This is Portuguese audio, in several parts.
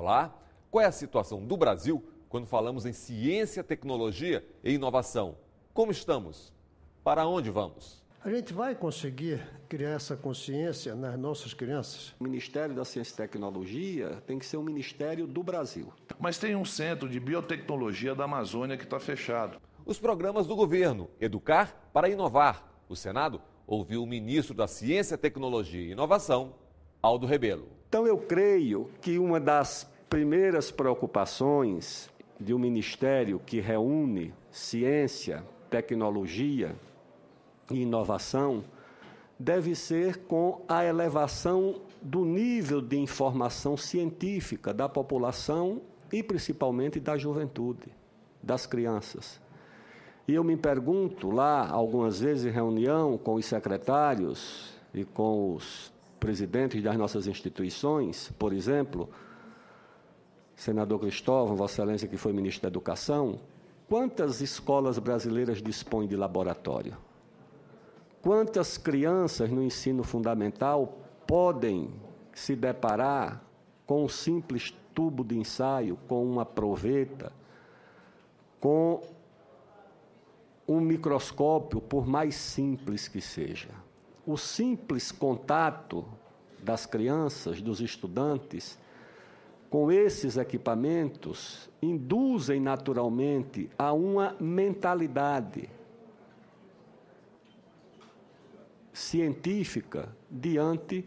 Olá, qual é a situação do Brasil quando falamos em ciência, tecnologia e inovação? Como estamos? Para onde vamos? A gente vai conseguir criar essa consciência nas nossas crianças? O Ministério da Ciência e Tecnologia tem que ser um ministério do Brasil. Mas tem um centro de biotecnologia da Amazônia que está fechado. Os programas do governo Educar para Inovar. O Senado ouviu o ministro da Ciência, Tecnologia e Inovação, Aldo Rebelo. Então eu creio que uma das primeiras preocupações de um ministério que reúne ciência, tecnologia e inovação deve ser com a elevação do nível de informação científica da população e principalmente da juventude, das crianças. E eu me pergunto lá, algumas vezes em reunião com os secretários e com os presidentes das nossas instituições, por exemplo, senador Cristóvão, Vossa Excelência, que foi ministro da Educação, quantas escolas brasileiras dispõem de laboratório? Quantas crianças no ensino fundamental podem se deparar com um simples tubo de ensaio, com uma proveta, com um microscópio, por mais simples que seja? O simples contato das crianças, dos estudantes, com esses equipamentos, induzem naturalmente a uma mentalidade científica diante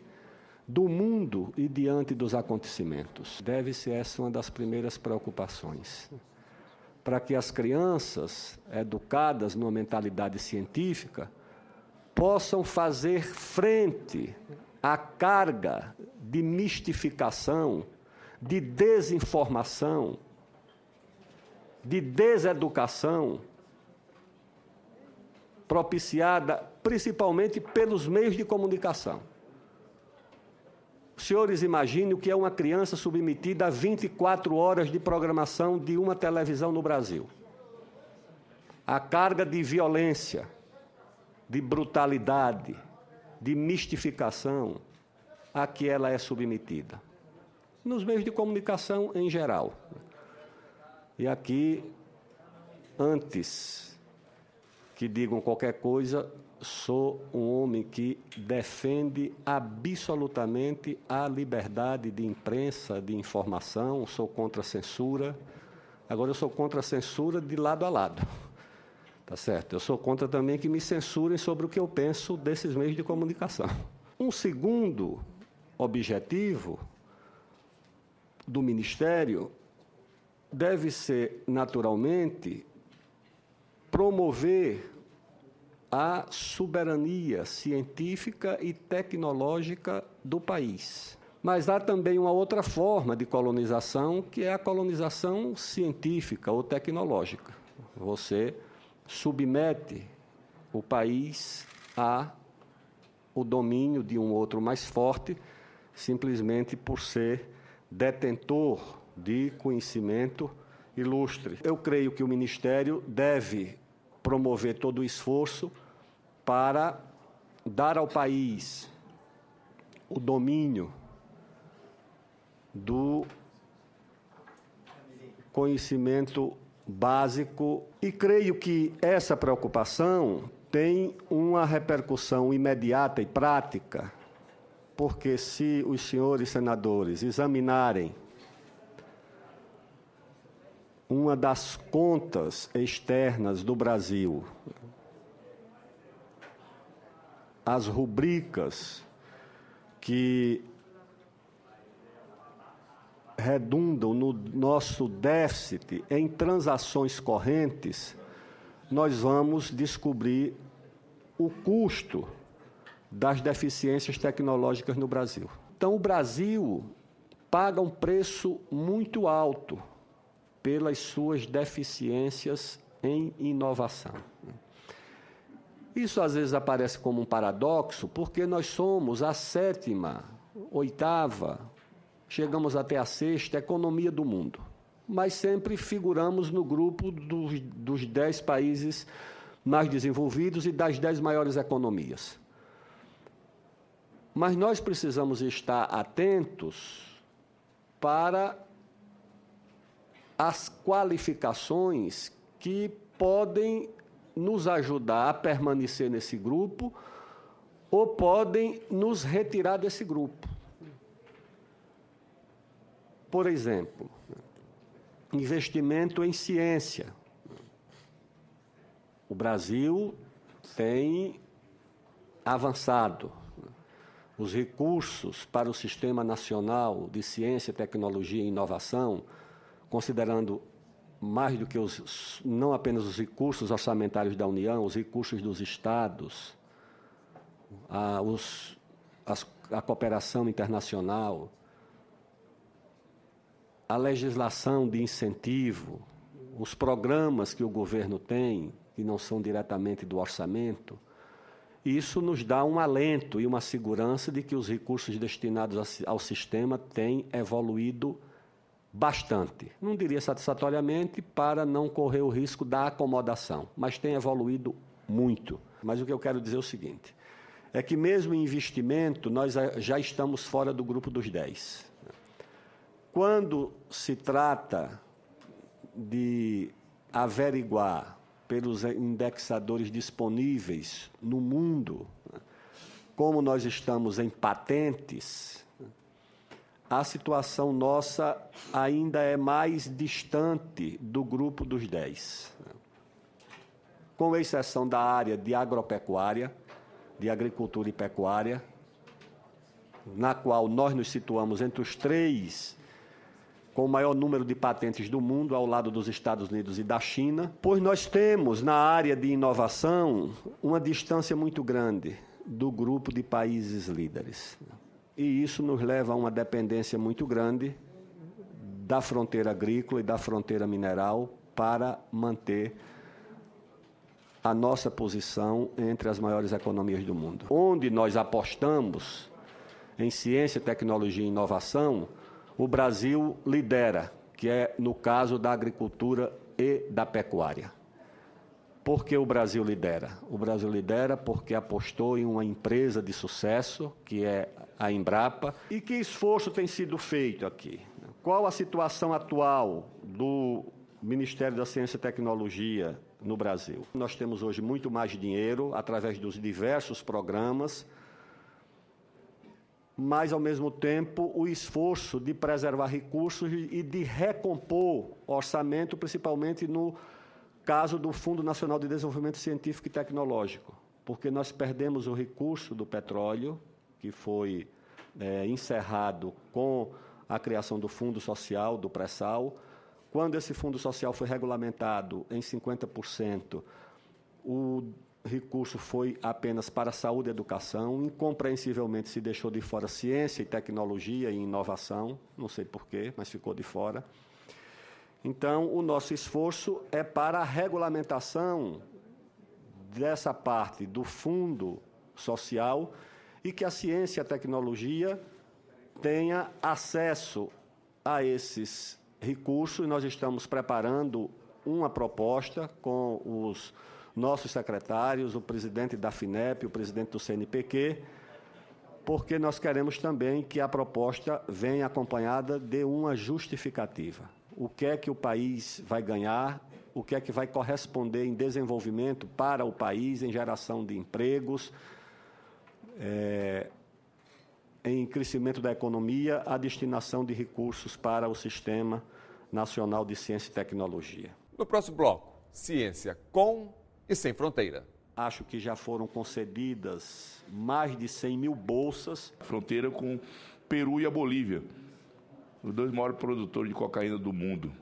do mundo e diante dos acontecimentos. Deve ser essa uma das primeiras preocupações, para que as crianças, educadas numa mentalidade científica, possam fazer frente à carga de mistificação, de desinformação, de deseducação, propiciada principalmente pelos meios de comunicação. Os senhores imaginem o que é uma criança submetida a 24 horas de programação de uma televisão no Brasil. A carga de violência, de brutalidade, de mistificação a que ela é submetida. Nos meios de comunicação em geral. E aqui, antes que digam qualquer coisa, sou um homem que defende absolutamente a liberdade de imprensa, de informação, sou contra a censura. Agora, eu sou contra a censura de lado a lado. Tá certo? Eu sou contra também que me censurem sobre o que eu penso desses meios de comunicação. Um segundo objetivo do Ministério deve ser, naturalmente, promover a soberania científica e tecnológica do país. Mas há também uma outra forma de colonização, que é a colonização científica ou tecnológica. Você submete o país ao domínio de um outro mais forte, simplesmente por ser detentor de conhecimento ilustre. Eu creio que o Ministério deve promover todo o esforço para dar ao país o domínio do conhecimento básico, e creio que essa preocupação tem uma repercussão imediata e prática, porque se os senhores senadores examinarem uma das contas externas do Brasil, as rubricas que redundam no nosso déficit em transações correntes, nós vamos descobrir o custo das deficiências tecnológicas no Brasil. Então, o Brasil paga um preço muito alto pelas suas deficiências em inovação. Isso, às vezes, aparece como um paradoxo, porque nós somos a 7ª, 8ª, chegamos até a 6ª economia do mundo, mas sempre figuramos no grupo dos 10 países mais desenvolvidos e das 10 maiores economias. Mas nós precisamos estar atentos para as qualificações que podem nos ajudar a permanecer nesse grupo ou podem nos retirar desse grupo. Por exemplo, investimento em ciência. O Brasil tem avançado. Os recursos para o Sistema Nacional de Ciência, Tecnologia e Inovação, considerando mais do que não apenas os recursos orçamentários da União, os recursos dos estados, a cooperação internacional, a legislação de incentivo, os programas que o governo tem, que não são diretamente do orçamento, isso nos dá um alento e uma segurança de que os recursos destinados ao sistema têm evoluído bastante. Não diria satisfatoriamente, para não correr o risco da acomodação, mas tem evoluído muito. Mas o que eu quero dizer é o seguinte, é que mesmo em investimento, nós já estamos fora do grupo dos 10. Quando se trata de averiguar pelos indexadores disponíveis no mundo, como nós estamos em patentes, a situação nossa ainda é mais distante do grupo dos 10. Com exceção da área de agropecuária, de agricultura e pecuária, na qual nós nos situamos entre os 3 com o maior número de patentes do mundo, ao lado dos Estados Unidos e da China, pois nós temos, na área de inovação, uma distância muito grande do grupo de países líderes. E isso nos leva a uma dependência muito grande da fronteira agrícola e da fronteira mineral para manter a nossa posição entre as maiores economias do mundo. Onde nós apostamos em ciência, tecnologia e inovação, o Brasil lidera, que é no caso da agricultura e da pecuária. Por que o Brasil lidera? O Brasil lidera porque apostou em uma empresa de sucesso, que é a Embrapa. E que esforço tem sido feito aqui? Qual a situação atual do Ministério da Ciência e Tecnologia no Brasil? Nós temos hoje muito mais dinheiro, através dos diversos programas, mas, ao mesmo tempo, o esforço de preservar recursos e de recompor orçamento, principalmente no caso do Fundo Nacional de Desenvolvimento Científico e Tecnológico, porque nós perdemos o recurso do petróleo, que foi encerrado com a criação do Fundo Social, do pré-sal. Quando esse Fundo Social foi regulamentado em 50%, o recurso foi apenas para saúde e educação, incompreensivelmente se deixou de fora ciência e tecnologia e inovação, não sei porquê, mas ficou de fora. Então, o nosso esforço é para a regulamentação dessa parte do fundo social e que a ciência e a tecnologia tenha acesso a esses recursos. Nós estamos preparando uma proposta com os nossos secretários, o presidente da FINEP, o presidente do CNPq, porque nós queremos também que a proposta venha acompanhada de uma justificativa. O que é que o país vai ganhar, o que é que vai corresponder em desenvolvimento para o país, em geração de empregos, em crescimento da economia, a destinação de recursos para o Sistema Nacional de Ciência e Tecnologia. No próximo bloco, ciência com e sem fronteira. Acho que já foram concedidas mais de 100 mil bolsas. Fronteira com Peru e a Bolívia, os 2 maiores produtores de cocaína do mundo.